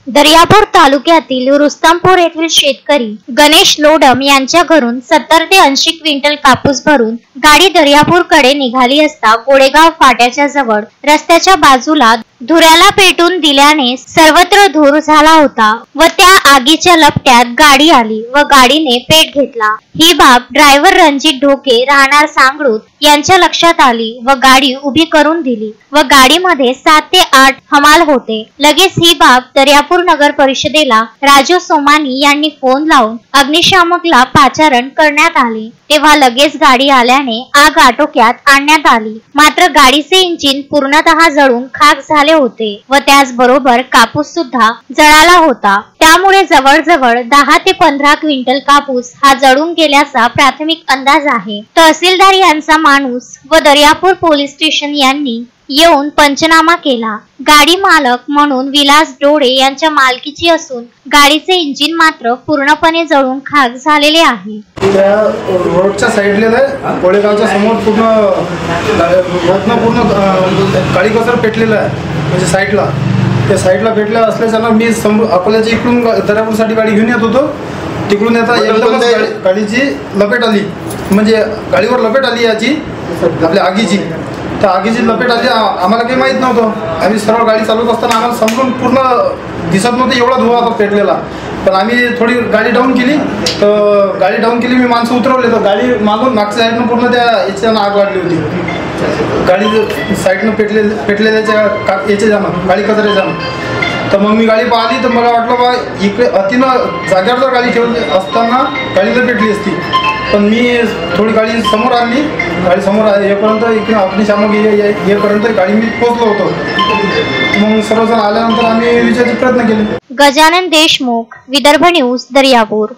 दर्यापूर तालुक्यातील रुस्तमपूर येथील शेतकरी गणेश लोडम यांच्या घरून 70 ते 80 क्विंटल कापूस भरून गाडी दर्यापूरकडे निघाली असता गोडेगाव फाट्याच्या जवळ रस्त्याच्या बाजूला धुऱ्याला पेटून दिल्याने सर्वत्र धूर झाला होता व त्या आगीच्या लपट्यात गाडी आली व गाडीने पेट घेतला। ही बाब ड्रायव्हर रणजित ढोके राहणार सांगळूत यांच्या लक्षात आली व गाडी उभी करून दिली व गाडीमध्ये 7 ते 8 हमाल होते। लगेच ही बाब दर्यापूर नगर परिषदेला राजू सोमानी यांनी फोन लावून अग्निशामकला पाचारण करण्यात आले। तेव्हा लगेच गाडी आल्याने आग आटोक्यात आणण्यात आली। मात्र गाडीचे इंजिन पूर्णतः जळून खाक झाले होते व त्याचबरोबर कापूस सुद्धा जळाला होता। त्यामुळे जवळजवळ 10 ते 15 क्विंटल कापूस हा जळून गेल्याचा प्राथमिक अंदाज आहे। तहसीलदार यांचा माणूस व दर्यापूर पोलीस स्टेशन यांनी येऊन पंचनामा केला। गाडी मालक म्हणून विलास डोळे यांच्या मालकीची असून गाडीचे इंजिन मात्र पूर्णपणे जळून खाक झालेले आहे। रोडच्या साईडला गोडेगावच्या समोर पूर्ण गाडी कसर पेटलेलं आहे, म्हणजे साईडला त्या साईडला पेटलं असल्याच्यानं मी अकोल्याच्या इकडून दर्यापूरसाठी गाडी घेऊन येत होतो। तिकडून येता एकदम गाडीची लपेट आली, म्हणजे गाडीवर लपेट आली याची आपल्या आगीची। तर आगीची लपेट आली, आम्हाला काही माहीत नव्हतं। आम्ही सरळ गाडी चालवत असताना आम्हाला समजून पूर्ण दिसत नव्हतं एवढा धुवा होता पेटलेला। पण आम्ही थोडी गाडी डाऊन केली, तर गाडी डाऊन केली, मी माणसं उतरवले तर गाडी मागून मागच्या साईडनं पूर्ण त्या याच्यानं आग लागली होती। गाडी साईडनं पेटलेल्याच्या याच्या जाणं गाडी कचऱ्या जाणं। तर मग मी गाडी पाहिली तर मला वाटलं बा इकडे अतिनं जाग्यावर जर गाडी ठेवली असताना गाडीला पेटली असती। पण मी थोडी गाडी समोर आणली, गाडी समोर येपर्यंत इकडे अग्निशामक येपर्यंत गाडी मी पोहोचलो होतो। मग सर्वजण आल्यानंतर आम्ही विचारायचे प्रयत्न केले। गजानन देशमुख, विदर्भ न्यूज, दर्यापूर।